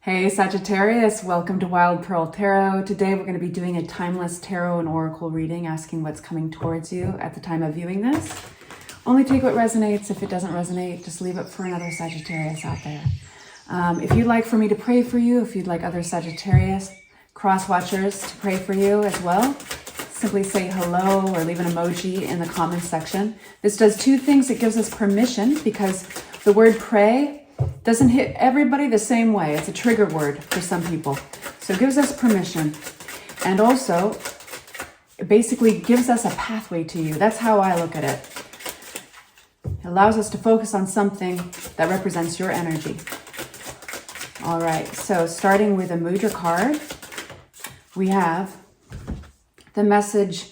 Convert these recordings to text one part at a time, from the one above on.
Hey Sagittarius, welcome to Wild Pearl Tarot. Today we're going to be doing a timeless tarot and oracle reading, asking what's coming towards you at the time of viewing this. Only take what resonates. If it doesn't resonate, just leave it for another Sagittarius out there. If you'd like for me to pray for you, if you'd like other Sagittarius cross-watchers to pray for you as well, simply say hello or leave an emoji in the comments section. This does two things. It gives us permission because the word pray doesn't hit everybody the same way. It's a trigger word for some people. So it gives us permission. And also, it basically gives us a pathway to you. That's how I look at it. It allows us to focus on something that represents your energy. All right, so starting with a Mudra card, we have the message,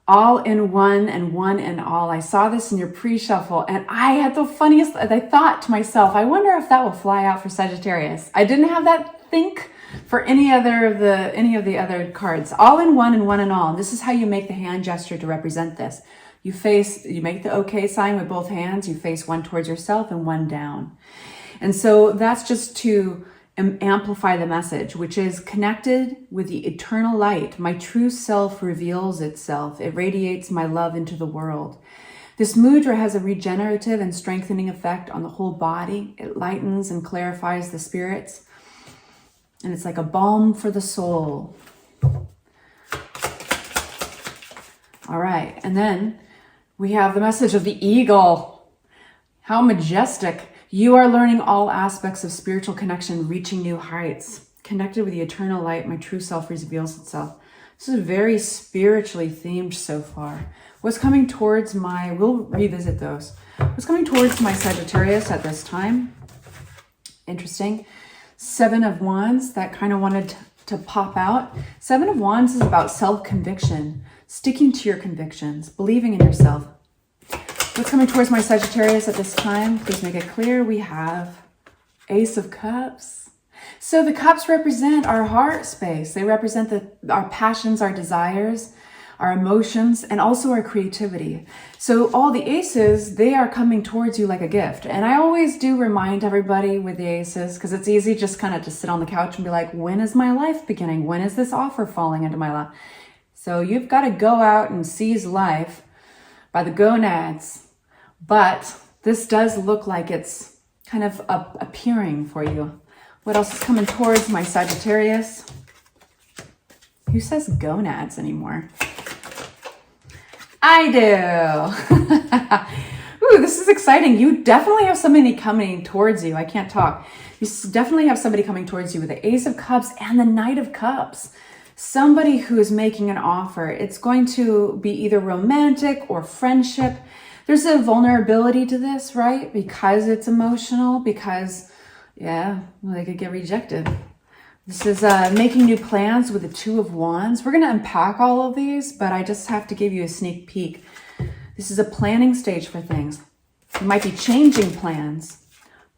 all in one and one in all. I saw this in your pre-shuffle and I had the funniest, I thought to myself, I wonder if that will fly out for Sagittarius. I didn't have that think for any of the other cards. All in one and one in all. And this is how you make the hand gesture to represent this. You make the okay sign with both hands. You face one towards yourself and one down. And so that's just to amplify the message, which is connected with the eternal light. My true self reveals itself. It radiates my love into the world. This mudra has a regenerative and strengthening effect on the whole body. It lightens and clarifies the spirits. And it's like a balm for the soul. All right. And then we have the message of the eagle. How majestic. You are learning all aspects of spiritual connection, reaching new heights. Connected with the eternal light, my true self reveals itself. This is very spiritually themed so far. What's coming towards we'll revisit those. What's coming towards my Sagittarius at this time? Interesting. 7 of Wands, that kind of wanted to pop out. 7 of Wands is about self-conviction, sticking to your convictions, believing in yourself. What's coming towards my Sagittarius at this time? Please make it clear. We have Ace of Cups. So the cups represent our heart space. They represent our passions, our desires, our emotions, and also our creativity. So all the aces, they are coming towards you like a gift. And I always do remind everybody with the aces, because it's easy just kind of to sit on the couch and be like, when is my life beginning? When is this offer falling into my lap? So you've got to go out and seize life by the gonads. But this does look like it's kind of appearing for you. What else is coming towards my Sagittarius? Who says gonads anymore? I do. Ooh, this is exciting. You definitely have somebody coming towards you. I can't talk. You definitely have somebody coming towards you with the Ace of Cups and the Knight of Cups. Somebody who is making an offer. It's going to be either romantic or friendship. There's a vulnerability to this, right? Because it's emotional, because, they could get rejected. This is making new plans with the 2 of Wands. We're going to unpack all of these, but I just have to give you a sneak peek. This is a planning stage for things. You might be changing plans.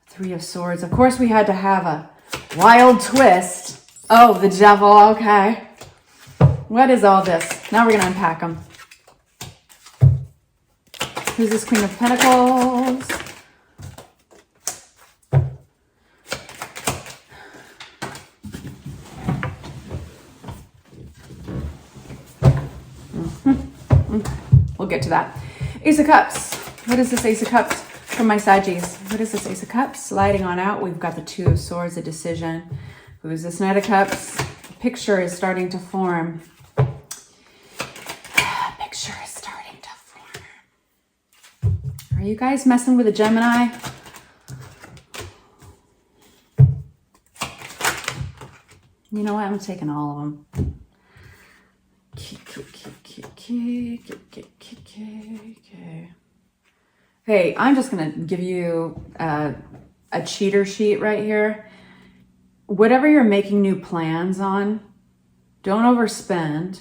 3 of Swords. Of course, we had to have a wild twist. Oh, the devil. Okay. What is all this? Now we're going to unpack them. Who's this Queen of Pentacles? We'll get to that. Ace of Cups. What is this Ace of Cups from my Saggies? What is this Ace of Cups? Sliding on out, we've got the 2 of Swords, a decision. Who is this Knight of Cups? The picture is starting to form. Are you guys messing with a Gemini? You know what? I'm taking all of them. Hey, I'm just going to give you a cheater sheet right here. Whatever you're making new plans on, don't overspend.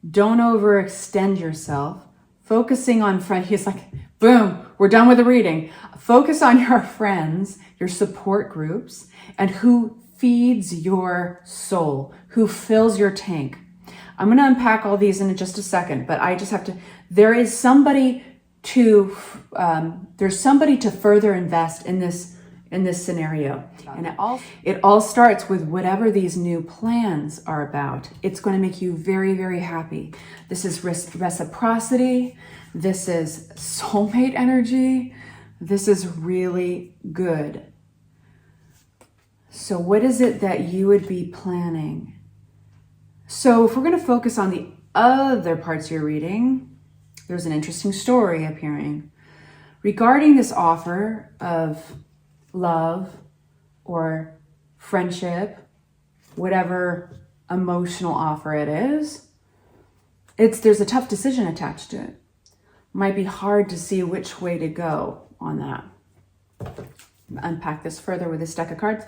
Don't overextend yourself. Focusing on friends. He's like, boom, we're done with the reading. Focus on your friends, your support groups, and who feeds your soul, who fills your tank. I'm going to unpack all these in just a second, but I just have to, there's somebody to further invest in this in this scenario. And it all starts with whatever these new plans are about. It's going to make you very, very happy. This is reciprocity. This is soulmate energy. This is really good. So what is it that you would be planning? So if we're going to focus on the other parts of your reading, there's an interesting story appearing regarding this offer of love or friendship, whatever emotional offer it is. There's a tough decision attached to it. Might be hard to see which way to go on that. Unpack this further with this deck of cards.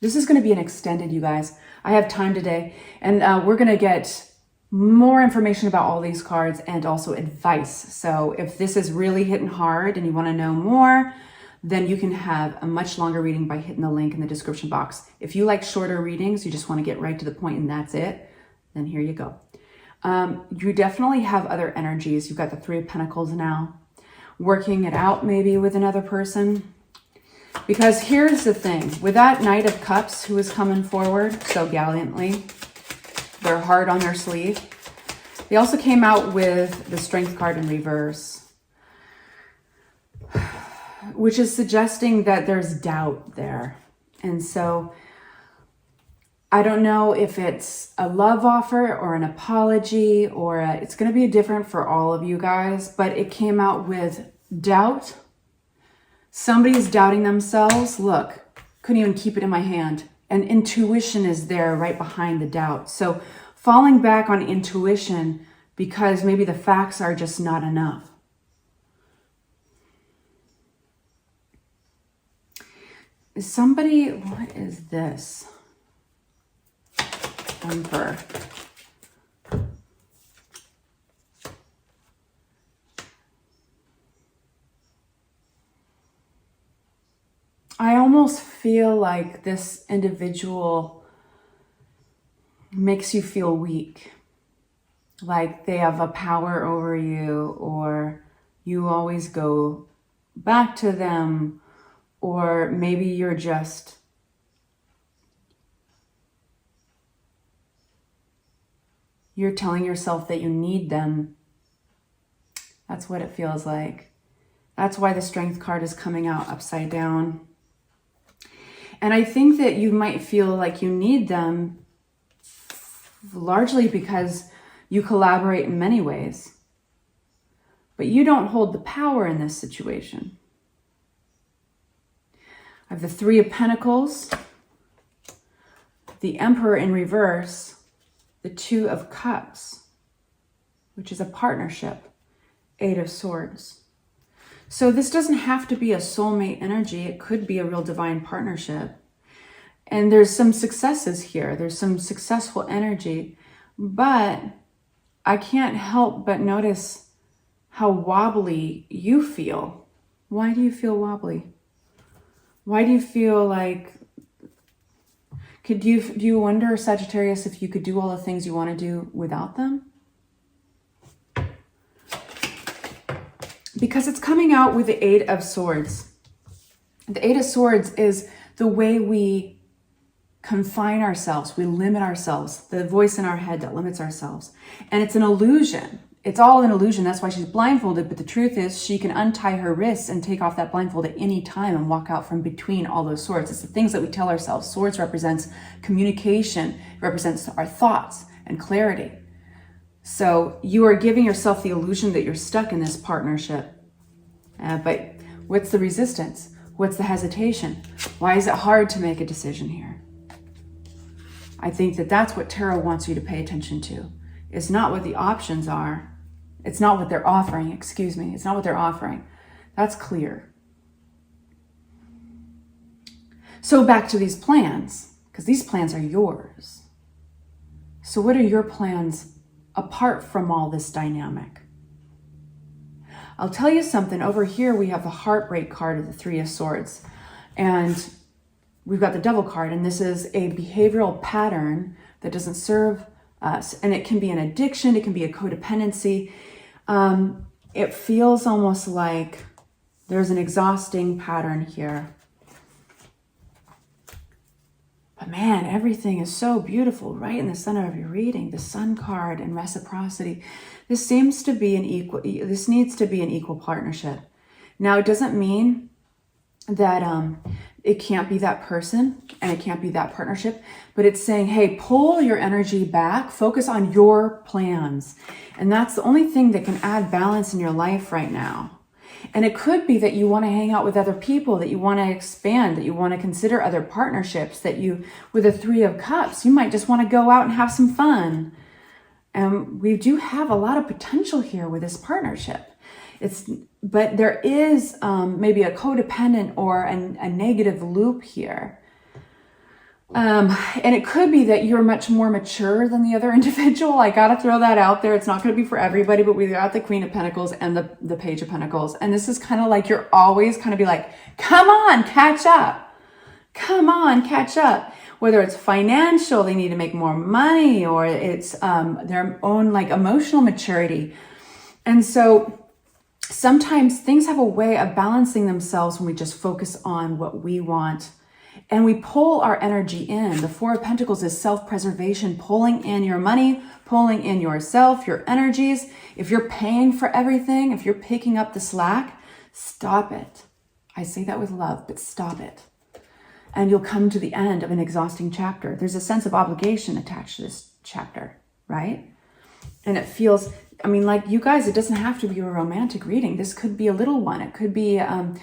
This is going to be an extended, you guys. I have time today, and we're going to get more information about all these cards and also advice. So if this is really hitting hard and you want to know more, then you can have a much longer reading by hitting the link in the description box. If you like shorter readings, you just want to get right to the point and that's it, then here you go. You definitely have other energies. You've got the Three of Pentacles now, working it out maybe with another person. Because here's the thing, with that Knight of Cups who is coming forward so gallantly, their heart on their sleeve, they also came out with the Strength card in reverse, which is suggesting that there's doubt there. And so I don't know if it's a love offer or an apology or it's going to be different for all of you guys, but it came out with doubt. Somebody's doubting themselves. Look, couldn't even keep it in my hand. And intuition is there right behind the doubt. So falling back on intuition because maybe the facts are just not enough. What is this? Emperor. I almost feel like this individual makes you feel weak, like they have a power over you, or you always go back to them, or maybe you're telling yourself that you need them. That's what it feels like. That's why the Strength card is coming out upside down. And I think that you might feel like you need them largely because you collaborate in many ways. But you don't hold the power in this situation. I have the Three of Pentacles, the Emperor in reverse, the Two of Cups, which is a partnership, Eight of Swords. So this doesn't have to be a soulmate energy. It could be a real divine partnership. And there's some successes here. There's some successful energy. But I can't help but notice how wobbly you feel. Why do you feel wobbly? Why do you feel like... do you wonder, Sagittarius, if you could do all the things you want to do without them? Because it's coming out with the Eight of Swords. The Eight of Swords is the way we confine ourselves, we limit ourselves, the voice in our head that limits ourselves. And it's an illusion. It's all an illusion. That's why she's blindfolded. But the truth is she can untie her wrists and take off that blindfold at any time and walk out from between all those swords. It's the things that we tell ourselves. Swords represents communication, represents our thoughts and clarity. So you are giving yourself the illusion that you're stuck in this partnership. But what's the resistance? What's the hesitation? Why is it hard to make a decision here? I think that that's what tarot wants you to pay attention to. It's not what the options are. It's not what they're offering, excuse me. It's not what they're offering. That's clear. So back to these plans, because these plans are yours. So what are your plans apart from all this dynamic? I'll tell you something. Over here, we have the Heartbreak card of the Three of Swords. And we've got the Devil card. And this is a behavioral pattern that doesn't serve us. And it can be an addiction. It can be a codependency. It feels almost like There's an exhausting pattern here. But man, everything is so beautiful right in the center of your reading. The Sun card and reciprocity. This seems to be this needs to be an equal partnership. Now, it doesn't mean that it can't be that person and it can't be that partnership, but it's saying, hey, pull your energy back, focus on your plans. And that's the only thing that can add balance in your life right now. And it could be that you want to hang out with other people, that you want to expand, that you want to consider other partnerships, that with the Three of Cups, you might just want to go out and have some fun. And we do have a lot of potential here with this partnership. But there is maybe a codependent or a negative loop here. And it could be that you're much more mature than the other individual. I got to throw that out there. It's not going to be for everybody, but we got the Queen of Pentacles and the Page of Pentacles. And this is kind of like you're always kind of be like, come on, catch up. Come on, catch up. Whether it's financial, they need to make more money, or it's their own like emotional maturity. And so sometimes things have a way of balancing themselves when we just focus on what we want. And we pull our energy in. The Four of Pentacles is self-preservation, pulling in your money, pulling in yourself, your energies. If you're paying for everything, if you're picking up the slack, stop it. I say that with love, but stop it. And you'll come to the end of an exhausting chapter. There's a sense of obligation attached to this chapter, right? And it feels, I mean, like you guys, it doesn't have to be a romantic reading. This could be a little one. It could be a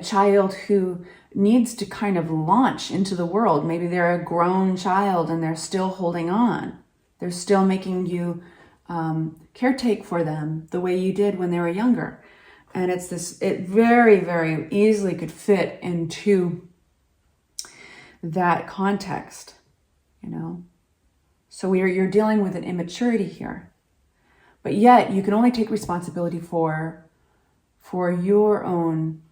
child who needs to kind of launch into the world. Maybe they're a grown child and they're still holding on. They're still making you caretake for them the way you did when they were younger. And it very, very easily could fit into that context, you know? So you're dealing with an immaturity here. But yet you can only take responsibility for your own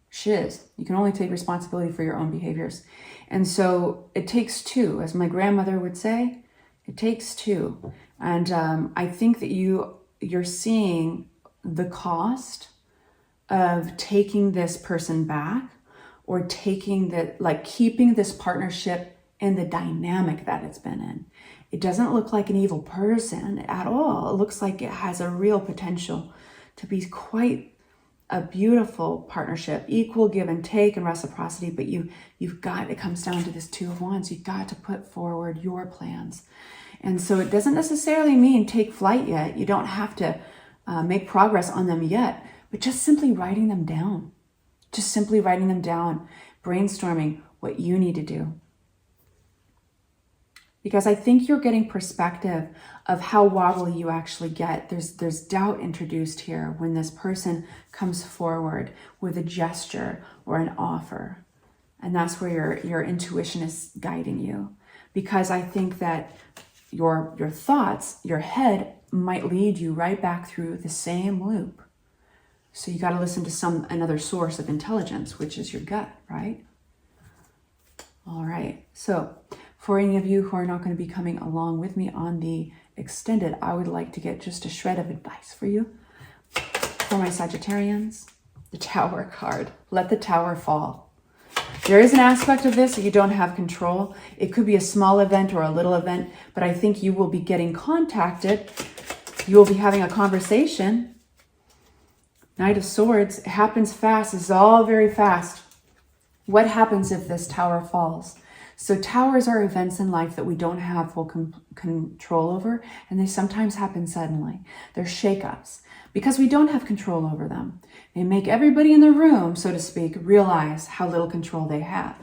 shiz. You can only take responsibility for your own behaviors. And so it takes two, as my grandmother would say, it takes two. And I think that you're seeing the cost of taking this person back, or keeping this partnership in the dynamic that it's been in. It doesn't look like an evil person at all. It looks like it has a real potential to be quite a beautiful partnership, equal give and take and reciprocity, but it comes down to this Two of Wands. You've got to put forward your plans. And so it doesn't necessarily mean take flight yet. You don't have to make progress on them yet, but just simply writing them down. Just simply writing them down, brainstorming what you need to do. Because I think you're getting perspective of how wobbly you actually get. There's doubt introduced here when this person comes forward with a gesture or an offer. And that's where your intuition is guiding you. Because I think that your thoughts, your head might lead you right back through the same loop. So you got to listen to another source of intelligence, which is your gut, right? All right. So for any of you who are not going to be coming along with me on the extended, I would like to get just a shred of advice for you. For my Sagittarians, the Tower card. Let the tower fall. There is an aspect of this that you don't have control. It could be a small event or a little event, but I think you will be getting contacted. You will be having a conversation. Knight of Swords, it happens fast. It's all very fast. What happens if this tower falls? So towers are events in life that we don't have full control over, and they sometimes happen suddenly. They're shakeups because we don't have control over them. They make everybody in the room, so to speak, realize how little control they have.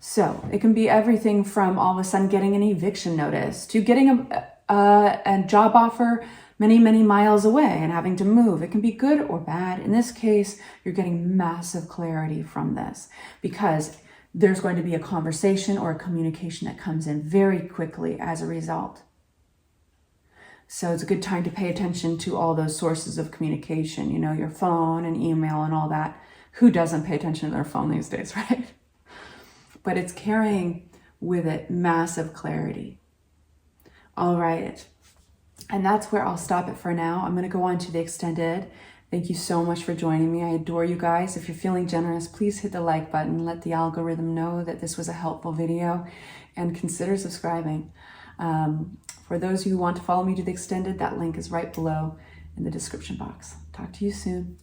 So it can be everything from all of a sudden getting an eviction notice to getting a job offer many, many miles away and having to move. It can be good or bad. In this case, you're getting massive clarity from this because there's going to be a conversation or a communication that comes in very quickly as a result. So it's a good time to pay attention to all those sources of communication, you know, your phone and email and all that. Who doesn't pay attention to their phone these days, right? But it's carrying with it massive clarity. All right. And that's where I'll stop it for now. I'm going to go on to the extended Thank you so much for joining me. I adore you guys. If you're feeling generous, please hit the like button. Let the algorithm know that this was a helpful video, and consider subscribing. For those who want to follow me to the extended, that link is right below in the description box. Talk to you soon.